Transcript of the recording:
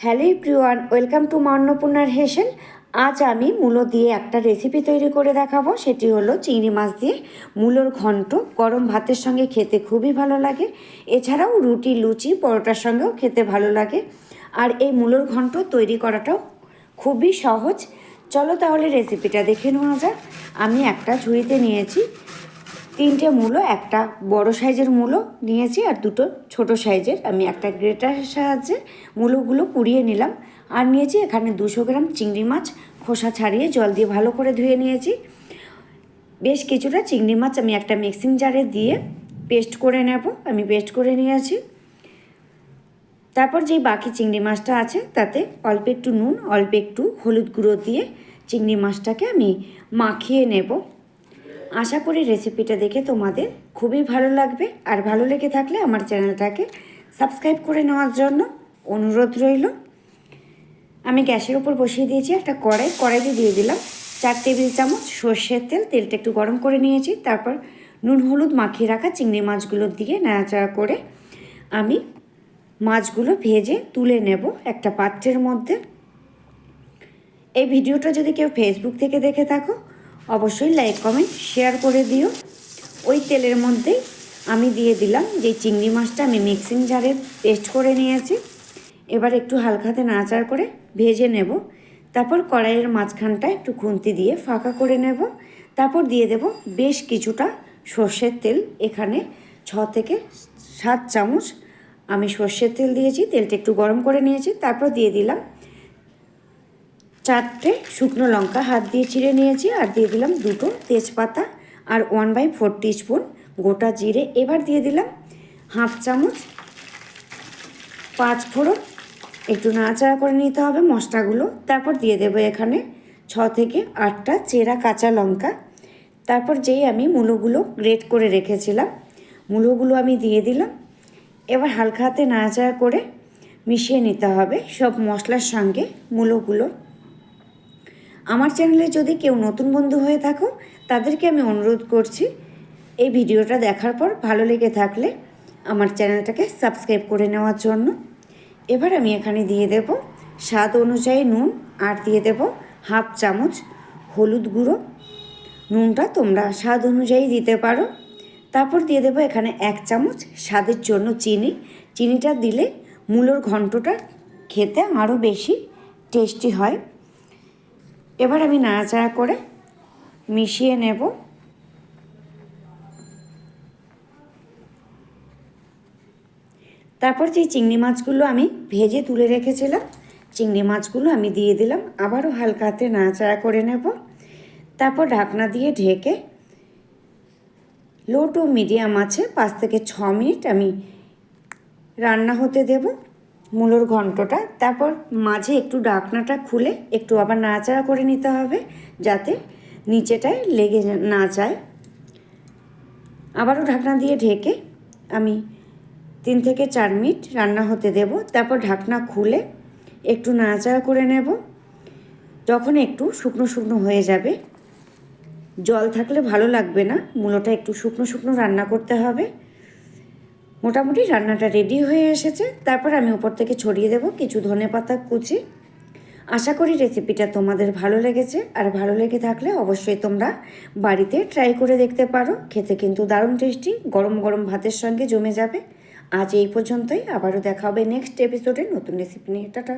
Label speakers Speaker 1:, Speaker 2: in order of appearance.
Speaker 1: Hello everyone, welcome to মা অন্নপূর্ণার হেসেল। আজ আমি মূলো দিয়ে একটা রেসিপি তৈরি করে দেখাবো। সেটি হলো চিংড়ি মাছ দিয়ে মূলোর ঘন্ট। গরম ভাতের সঙ্গে খেতে খুবই ভালো লাগে, এছাড়াও রুটি, লুচি, পরোটার সঙ্গেও খেতে ভালো লাগে। আর এই মূলোর ঘন্ট তৈরি করাটাও খুবই সহজ। চলো তাহলে রেসিপিটা দেখে নেওয়া যাক। আমি একটা ঝুড়িতে নিয়েছি 3টে মূলো, একটা বড় সাইজের মূলো নিয়েছি আর দুটো ছোট সাইজের। আমি একটা গ্রেটারের সাহায্যে মূলোগুলো কুড়িয়ে নিলাম। আর নিয়েছি এখানে 200 গ্রাম চিংড়ি মাছ, খোসা ছাড়িয়ে জল দিয়ে ভালো করে ধুয়ে নিয়েছি। বেশ কিছুটা চিংড়ি মাছ আমি একটা মিক্সিং জারে দিয়ে পেস্ট করে নেব। আমি পেস্ট করে নিয়েছি। তারপর যেই বাকি চিংড়ি মাছটা আছে তাতে অল্প একটু নুন, অল্প একটু হলুদ গুঁড়ো দিয়ে চিংড়ি মাছটাকে আমি মাখিয়ে নেব। আশা করি রেসিপিটা দেখে তোমাদের খুবই ভালো লাগবে। আর ভালো লেগে থাকলে আমার চ্যানেলটাকে সাবস্ক্রাইব করে নেওয়ার জন্য অনুরোধ রইল। আমি গ্যাসের উপর বসিয়ে দিয়েছি একটা কড়াইতে দিয়ে দিলাম 4 টেবিল চামচ সর্ষের তেল। তেলটা একটু গরম করে নিয়েছি। তারপর নুন হলুদ মাখিয়ে রাখা চিংড়ি মাছগুলো দিয়ে নাড়াচাড়া করে আমি মাছগুলো ভেজে তুলে নেব একটা পাত্রের মধ্যে। এই ভিডিওটা যদি কেউ ফেসবুক থেকে দেখে থাকো অবশ্যই লাইক, কমেন্ট, শেয়ার করে দিও। ওই তেলের মধ্যেই আমি দিয়ে দিলাম যে চিংড়ি মাছটা আমি মিক্সিং জারে পেস্ট করে নিয়েছি। এবার একটু হালকাতে নাড়াচাড়া করে ভেজে নেব। তারপর কড়াইয়ের মাঝখানটা একটু খুন্তি দিয়ে ফাঁকা করে নেব। তারপর দিয়ে দেব বেশ কিছুটা সর্ষের তেল। এখানে 6 থেকে 7 চামচ আমি সর্ষের তেল দিয়েছি। তেলটা একটু গরম করে নিয়েছি। তারপর দিয়ে দিলাম 4টে শুকনো লঙ্কা হাত দিয়ে চিড়ে নিয়েছি। আর দিয়ে দিলাম 2টো তেজপাতা আর 1/4 টিস্পুন গোটা জিরে। এবার দিয়ে দিলাম হাফ চামচ 5 ফোড়ন। একটু নাড়াচাড়া করে নিতে হবে মশলাগুলো। তারপর দিয়ে দেবো এখানে 6 থেকে 8টা চেরা কাঁচা লঙ্কা। তারপর যেই আমি মূলোগুলো গ্রেট করে রেখেছিলাম মূলোগুলো আমি দিয়ে দিলাম। এবার হালকা হাতে নাড়াচাড়া করে মিশিয়ে নিতে হবে সব মশলার সঙ্গে মূলোগুলো। আমার চ্যানেলে যদি কেউ নতুন বন্ধু হয়ে থাকো তাদেরকে আমি অনুরোধ করছি এই ভিডিওটা দেখার পর ভালো লেগে থাকলে আমার চ্যানেলটাকে সাবস্ক্রাইব করে নেওয়ার জন্য। এবার আমি এখানে দিয়ে দেব স্বাদ অনুযায়ী নুন আর দিয়ে দেব হাফ চামচ হলুদ গুঁড়ো। নুনটা তোমরা স্বাদ অনুযায়ী দিতে পারো। তারপর দিয়ে দেবো এখানে 1 চামচ স্বাদের জন্য চিনি। চিনিটা দিলে মূলোর ঘন্টটা খেতে আরও বেশি টেস্টি হয়। এবার আমি নাড়াচাড়া করে মিশিয়ে নেব। তারপর যে চিংড়ি মাছগুলো আমি ভেজে তুলে রেখেছিলাম চিংড়ি মাছগুলো আমি দিয়ে দিলাম। আবারও হালকা হাতে নাড়াচাড়া করে নেব। তারপর ঢাকনা দিয়ে ঢেকে লো টু মিডিয়াম আছে 5 থেকে 6 মিনিট আমি রান্না হতে দেব মূলোর ঘন্টটা। তারপর মাঝে একটু ঢাকনাটা খুলে একটু আবার নাড়াচাড়া করে নিতে হবে যাতে নিচেটায় লেগে না যায়। আবারও ঢাকনা দিয়ে ঢেকে আমি 3 থেকে 4 মিনিট রান্না হতে দেব। তারপর ঢাকনা খুলে একটু নাড়াচাড়া করে নেব। যখন একটু শুকনো শুকনো হয়ে যাবে, জল থাকলে ভালো লাগবে না, মূলোটা একটু শুকনো শুকনো রান্না করতে হবে। মোটামুটি রান্নাটা রেডি হয়ে এসেছে। তারপর আমি উপর থেকে ছড়িয়ে দেব কিছু ধনেপাতা কুচি। আশা করি রেসিপিটা তোমাদের ভালো লেগেছে। আর ভালো লেগে থাকলে অবশ্যই তোমরা বাড়িতে ট্রাই করে দেখতে পারো। খেতে কিন্তু দারুণ টেস্টি, গরম গরম ভাতের সঙ্গে জমে যাবে। আজ এই পর্যন্তই। আবারও দেখা হবে নেক্সট এপিসোডে নতুন রেসিপি নিয়ে। টাটা।